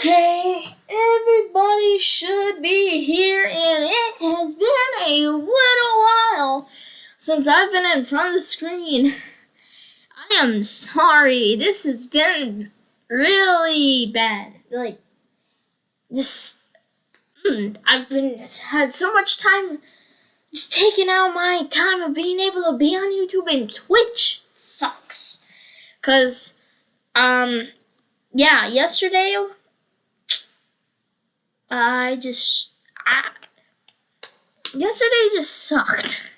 Okay, everybody should be here, and it has been a little while since I've been in front of the screen. I am sorry, this has been really bad. I've had so much time just taking out my time of being able to be on YouTube, and Twitch sucks. Yesterday, yesterday just sucked.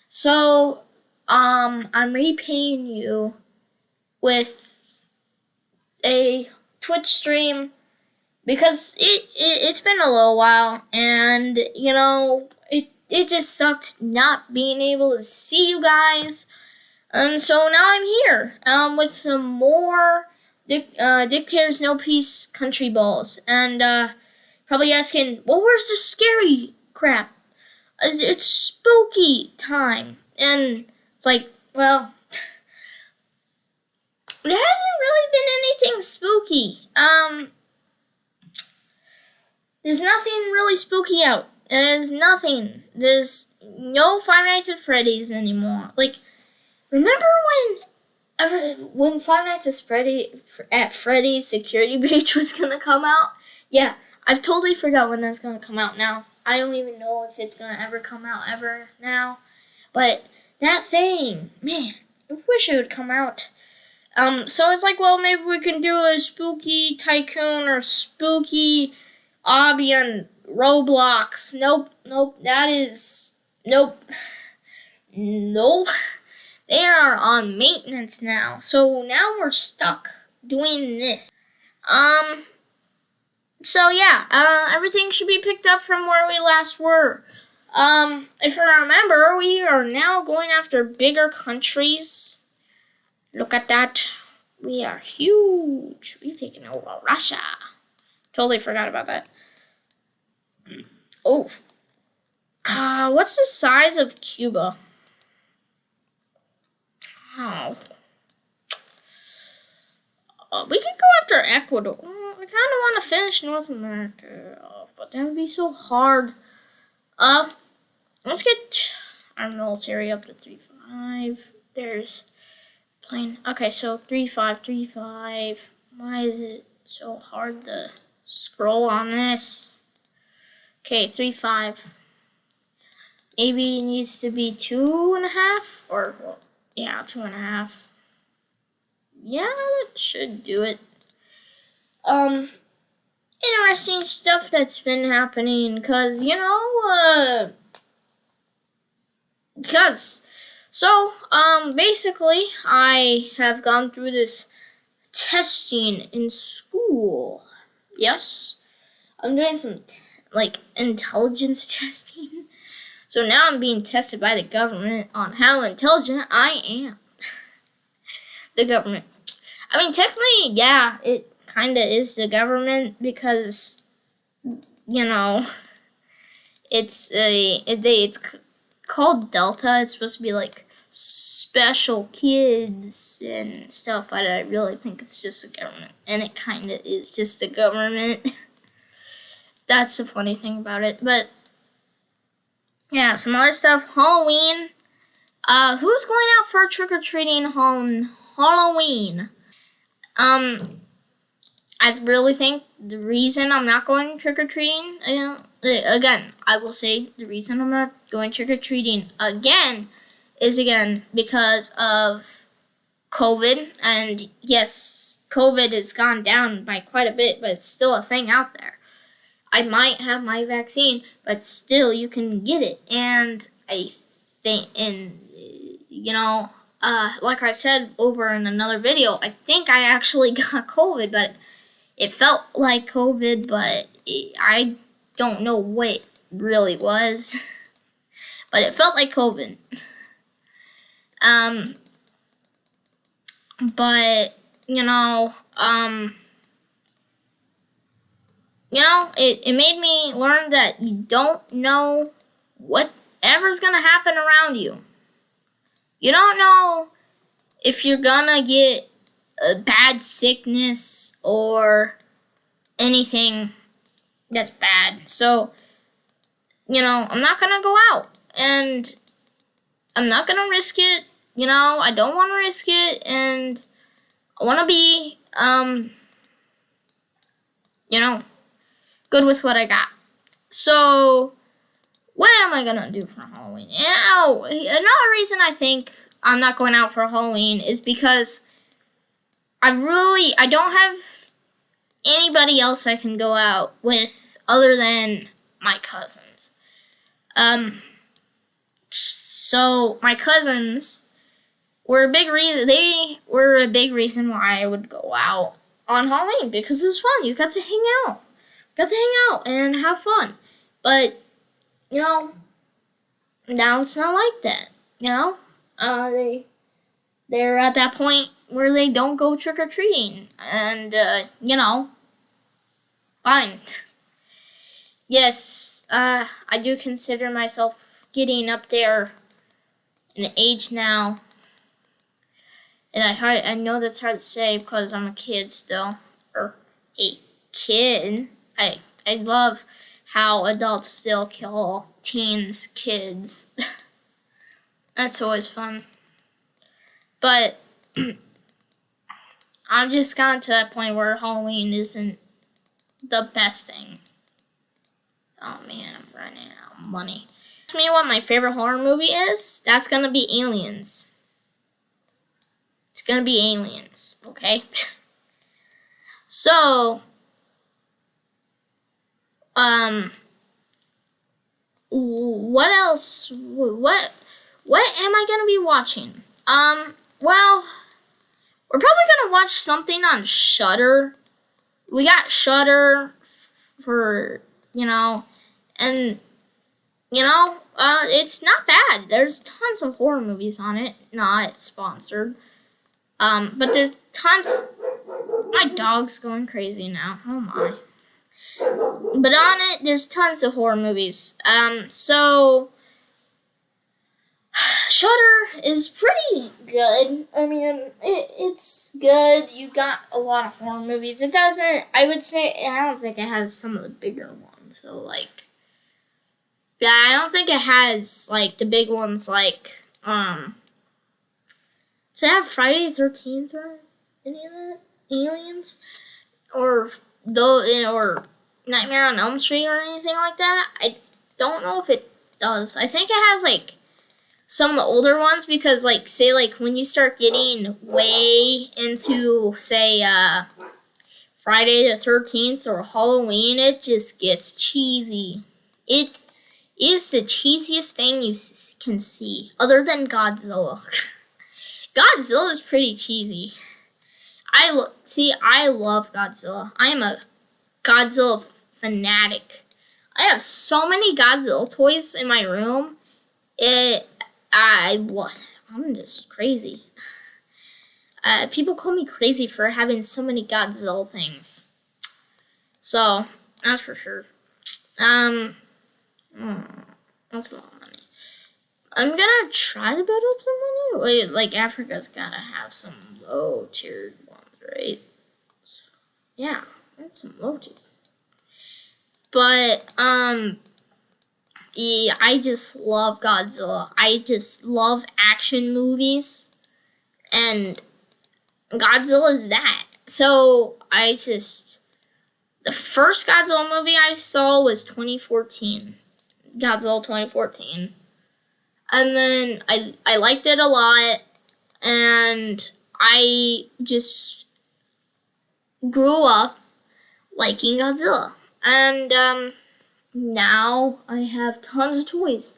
So, I'm repaying you with a Twitch stream because it's been a little while, and it just sucked not being able to see you guys. And so now I'm here with some more Dictators No Peace Country Balls, and probably asking, well, where's the scary crap? It's spooky time, and it's like, well, there hasn't really been anything spooky. There's nothing really spooky out. There's nothing. There's no Five Nights at Freddy's anymore. Remember when Five Nights at Freddy's Security Breach was gonna come out? Yeah, I've totally forgot when that's gonna come out now. I don't even know if it's gonna ever come out ever now. But that thing, man, I wish it would come out. So it's like, well, maybe we can do a spooky tycoon or spooky obby on Roblox. Nope. They are on maintenance now. So now we're stuck doing this. Everything should be picked up from where we last were. If you remember, we are now going after bigger countries. Look at that. We are huge. We've taken over Russia. Totally forgot about that. Oh. What's the size of Cuba? Oh. We could go after Ecuador. I kind of want to finish North America off, but that would be so hard. Let's get our military up to 3-5. There's plane. Okay, so 3-5. Why is it so hard to scroll on this? Okay, 3-5. Maybe it needs to be 2.5 or 2.5. Yeah, that should do it. Interesting stuff that's been happening, basically, I have gone through this testing in school. Yes, I'm doing some, intelligence testing. So now I'm being tested by the government on how intelligent I am. The government. I mean, technically, yeah, it kind of is the government because, it's called Delta. It's supposed to be like special kids and stuff, but I really think it's just the government, and it kind of is just the government. That's the funny thing about it. But yeah, some other stuff. Halloween. Who's going out for trick-or-treating on Halloween? I really think the reason I'm not going trick-or-treating, again, I will say the reason I'm not going trick-or-treating again is because of COVID. And yes, COVID has gone down by quite a bit, but it's still a thing out there. I might have my vaccine, but still you can get it. And I think, like I said over in another video, I think I actually got COVID, but it felt like COVID, but I don't know what it really was. But it felt like COVID. It made me learn that you don't know whatever's gonna happen around you. You don't know if you're gonna get a bad sickness or anything that's bad. So, I'm not gonna go out, and I'm not gonna risk it. I don't want to risk it, and I want to be, good with what I got. So, what am I gonna do for Halloween? Another reason I think I'm not going out for Halloween is because I don't have anybody else I can go out with other than my cousins. So my cousins were a big reason. They were a big reason why I would go out on Halloween, because it was fun. You got to hang out, and have fun. But now it's not like that. They're at that point where they don't go trick or treating, and fine. Yes, I do consider myself getting up there in age now, and I know that's hard to say because I'm a kid still, or a kid. I love how adults still kill teens, kids. That's always fun. But I've just gotten to that point where Halloween isn't the best thing. Oh man, I'm running out of money. Ask me what my favorite horror movie is? That's gonna be Aliens. It's gonna be Aliens, okay? So, what else? What am I gonna be watching? Well, we're probably gonna watch something on Shudder. We got Shudder for, and, it's not bad. There's tons of horror movies on it. Not sponsored. But there's tons. My dog's going crazy now. Oh my. But on it, there's tons of horror movies. So Shudder is pretty good. I mean, it's good. You got a lot of horror movies. It doesn't, I don't think it has some of the bigger ones. So, I don't think it has, the big ones, does it have Friday the 13th or any of that? Aliens? Or Nightmare on Elm Street or anything like that? I don't know if it does. I think it has, some of the older ones, because, when you start getting way into, Friday the 13th or Halloween, it just gets cheesy. It is the cheesiest thing you can see, other than Godzilla. Godzilla is pretty cheesy. I love Godzilla. I am a Godzilla fanatic. I have so many Godzilla toys in my room. I'm just crazy. People call me crazy for having so many Godzilla things. So, that's for sure. That's a lot of money. I'm gonna try to build up some money. Wait, Africa's gotta have some low-tiered ones, right? So, yeah, that's some low-tier. But, yeah, I just love Godzilla. I just love action movies, and Godzilla is that. So, the first Godzilla movie I saw was 2014. Godzilla 2014. And then I liked it a lot, and I just grew up liking Godzilla. And, now I have tons of toys.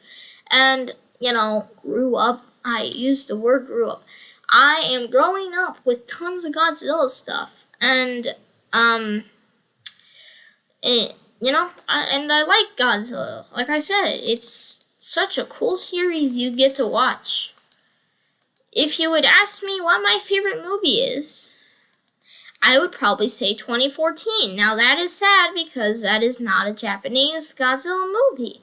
And, grew up. I used the word grew up. I am growing up with tons of Godzilla stuff. And, and I like Godzilla. Like I said, it's such a cool series you get to watch. If you would ask me what my favorite movie is, I would probably say 2014. Now that is sad because that is not a Japanese Godzilla movie.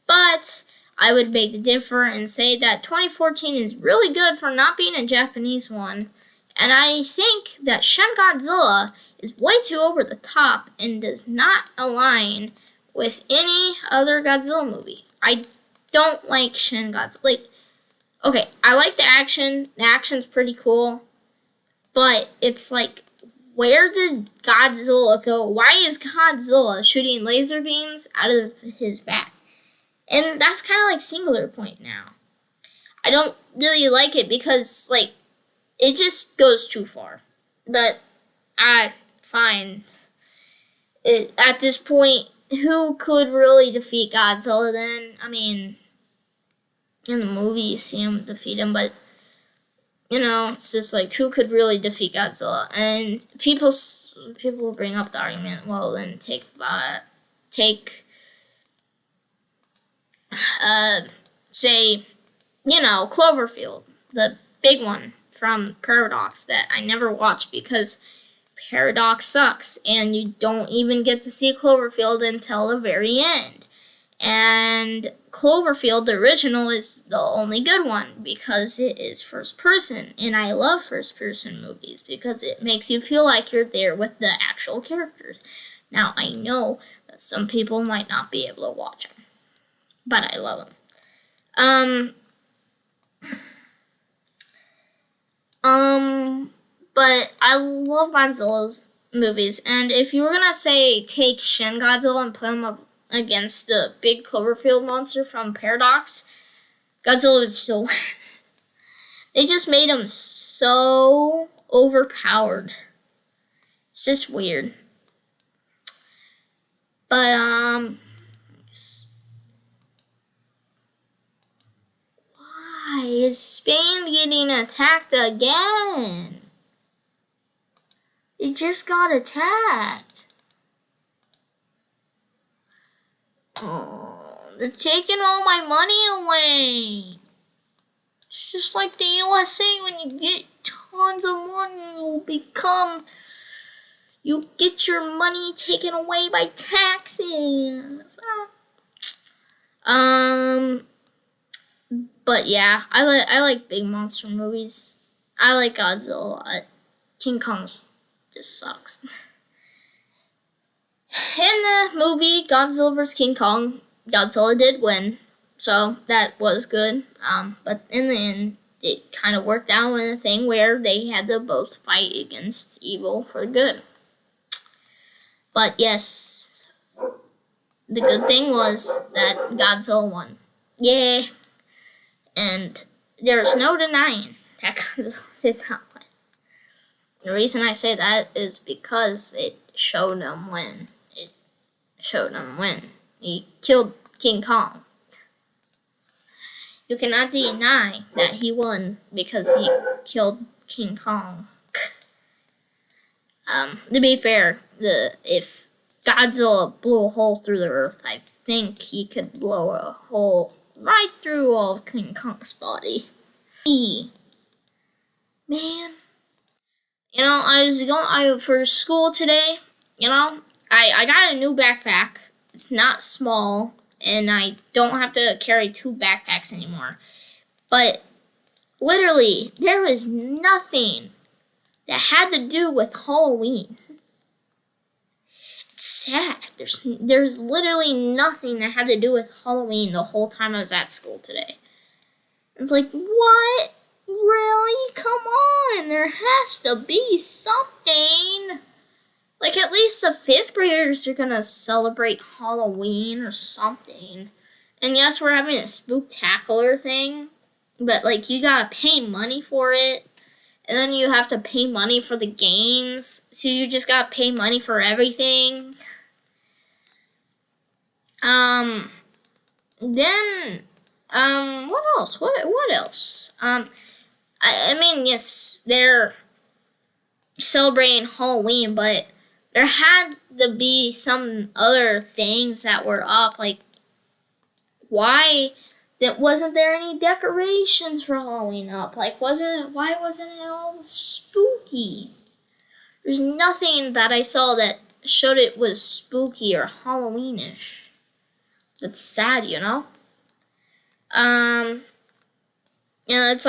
But I would beg to differ and say that 2014 is really good for not being a Japanese one. And I think that Shin Godzilla is way too over the top and does not align with any other Godzilla movie. I don't like Shin Godzilla. Like, okay, I like the action. The action's pretty cool. But it's like, where did Godzilla go? Why is Godzilla shooting laser beams out of his back? And that's kind of like Singular Point now. I don't really like it because, like, it just goes too far. But I find it at this point, who could really defeat Godzilla then? I mean, in the movie you see him defeat him, but you know, it's just like, who could really defeat Godzilla? And people bring up the argument, well, then say, you know, Cloverfield, the big one from Paradox that I never watched because Paradox sucks, and you don't even get to see Cloverfield until the very end. And Cloverfield, the original, is the only good one because it is first person. And I love first person movies because it makes you feel like you're there with the actual characters. Now, I know that some people might not be able to watch them, but I love them. But I love Godzilla's movies. And if you were gonna say take Shin Godzilla and put him up against the big Cloverfield monster from Paradox, Godzilla would still win. They just made him so overpowered. It's just weird. But, why is Spain getting attacked again? It just got attacked. Oh, they're taking all my money away. It's just like the USA, when you get tons of money, you get your money taken away by taxes. But yeah, I like big monster movies. I like Godzilla a lot. King Kong just sucks. In the movie Godzilla vs. King Kong, Godzilla did win, so that was good. But in the end, it kind of worked out in a thing where they had to both fight against evil for good. But yes, the good thing was that Godzilla won. Yeah. And there's no denying that Godzilla did not win. The reason I say that is because it showed him win. He killed King Kong. You cannot deny that he won because he killed King Kong. To be fair, if Godzilla blew a hole through the earth, I think he could blow a hole right through all of King Kong's body. Man. You know, I was going for school today, you know, I got a new backpack. It's not small, and I don't have to carry 2 backpacks anymore. But literally, there was nothing that had to do with Halloween. It's sad. There's literally nothing that had to do with Halloween the whole time I was at school today. It's like, what? Really? Come on. There has to be something. Like, at least the 5th graders are gonna celebrate Halloween or something. And yes, we're having a spooktacular thing. But, like, you gotta pay money for it. And then you have to pay money for the games. So you just gotta pay money for everything. Then, what else? What else? I mean, yes, they're celebrating Halloween, but there had to be some other things that were up. Like, why wasn't there any decorations for Halloween up? Like, why wasn't it all spooky? There's nothing that I saw that showed it was spooky or Halloweenish. That's sad, you know? You know, it's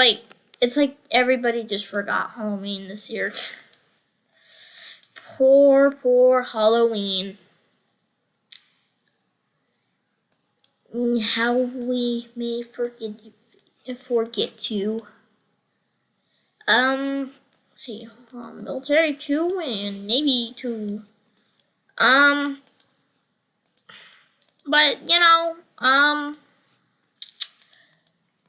like everybody just forgot Halloween this year. poor Halloween. How we may forget you. Let's see, military 2 and Navy 2. But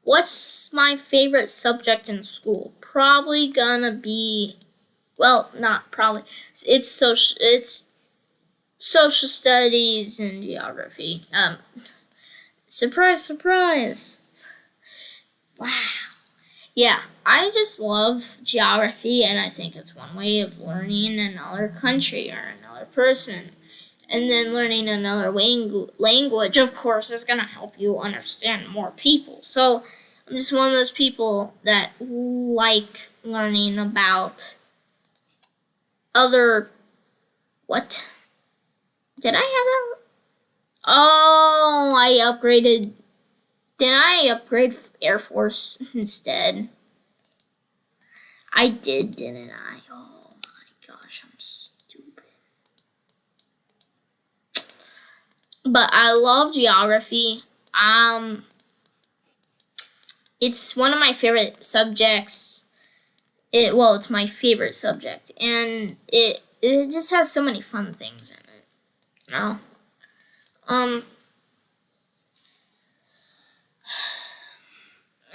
what's my favorite subject in school? Probably gonna be, well, not probably. It's social studies and geography. Surprise, surprise. Wow. Yeah, I just love geography, and I think it's one way of learning another country or another person. And then learning another language, of course, is going to help you understand more people. So I'm just one of those people that like learning about other... What? Did I have that? Oh, I upgraded... Did I upgrade Air Force instead? I did, didn't I? Oh my gosh, I'm stupid. But I love geography. It's one of my favorite subjects. It's my favorite subject, and it just has so many fun things in it. You know?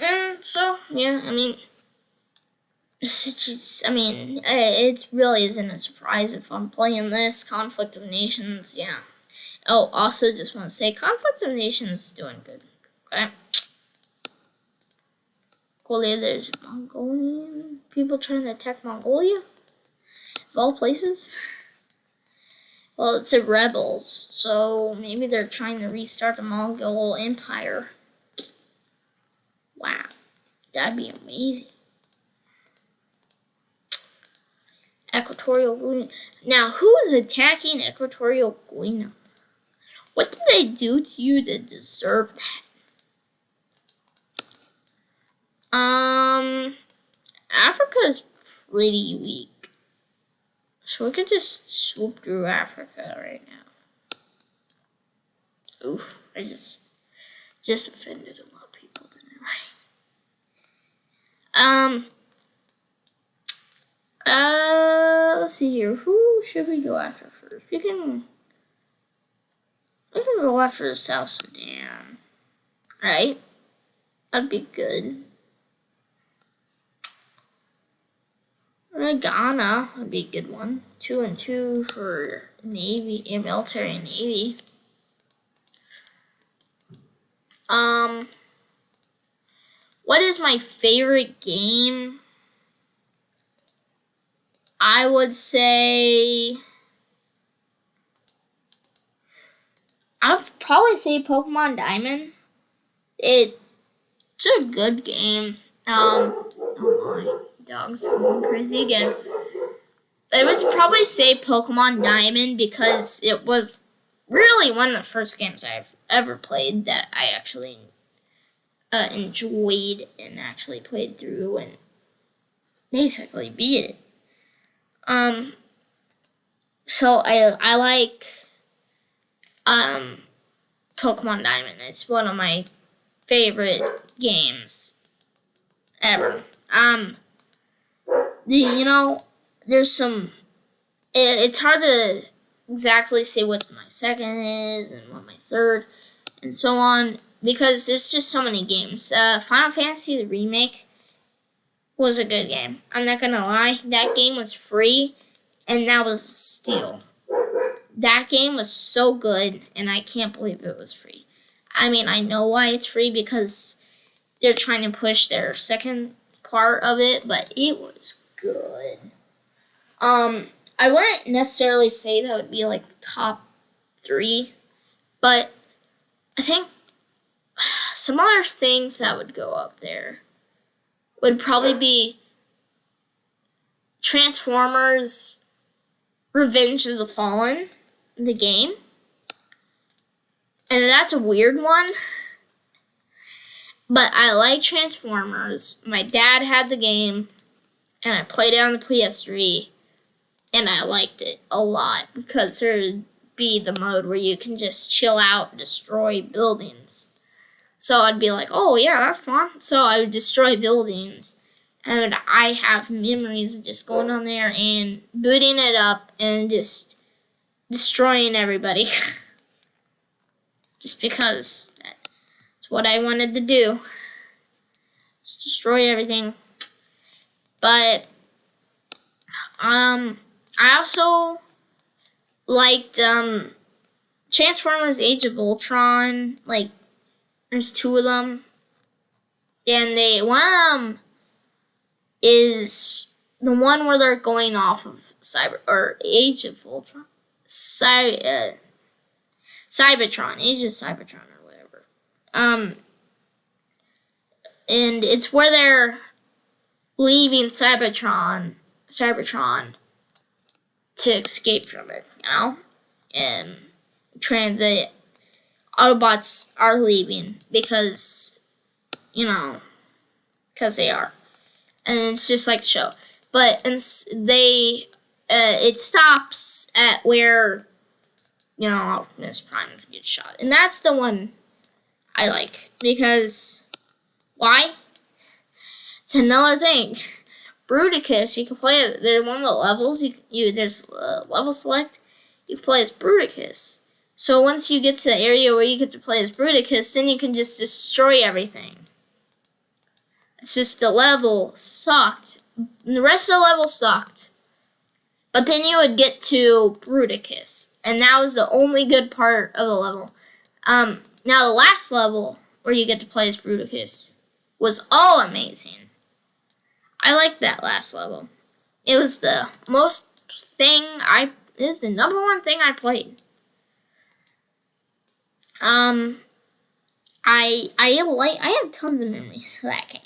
And so, yeah, it really isn't a surprise if I'm playing this. Conflict of Nations, yeah. Oh, also just want to say, Conflict of Nations is doing good. Okay? Mongolia, there's Mongolian people trying to attack Mongolia? Of all places? Well, it's a rebels, so maybe they're trying to restart the Mongol Empire. Wow, that'd be amazing. Equatorial Guinea. Now, who's attacking Equatorial Guinea? What did they do to you to deserve that? Africa is pretty weak. So we could just swoop through Africa right now. Oof, I just offended a lot of people, didn't I? Let's see here. Who should we go after first? We can go after South Sudan. Right? That'd be good. Ghana would be a good one. 2 and 2 for Navy, military and Navy. What is my favorite game? I would say... I'd probably say Pokemon Diamond. It's a good game. Oh my, dog's going crazy again. I would probably say Pokemon Diamond because it was really one of the first games I've ever played that I actually enjoyed and actually played through and basically beat it. So I like Pokemon Diamond. It's one of my favorite games ever. There's some... It's hard to exactly say what my second is and what my third and so on because there's just so many games. Final Fantasy the Remake was a good game. I'm not gonna lie, that game was free and that was a steal. That game was so good and I can't believe it was free. I mean, I know why it's free because they're trying to push their second part of it, but it was good. I wouldn't necessarily say that would be like top 3, but I think some other things that would go up there would probably be Transformers Revenge of the Fallen, the game. And that's a weird one. But I like Transformers. My dad had the game, and I played it on the PS3. and I liked it a lot because there'd be the mode where you can just chill out and destroy buildings. So I'd be like, oh yeah, that's fun. So I would destroy buildings, and I have memories of just going on there and booting it up and just destroying everybody. Just because that's what I wanted to do. Just destroy everything. But I also liked Transformers Age of Ultron. Like, there's two of them. And one of them is the one where they're going off of Age of Ultron. Cybertron, Age of Cybertron or whatever. And it's where they're leaving Cybertron to escape from it, you know? And the Autobots are leaving because, because they are. And it's just like the show. But it stops at where, Optimus Prime gets shot. And that's the one I like. Because, why? It's another thing. Bruticus, you can play, there's one of the levels, there's level select, you can play as Bruticus. So once you get to the area where you get to play as Bruticus, then you can just destroy everything. It's just the level sucked. The rest of the level sucked. But then you would get to Bruticus. And that was the only good part of the level. Now the last level, where you get to play as Bruticus, was all amazing. I liked that last level. It was the it was the number one thing I played. I have tons of memories of that game.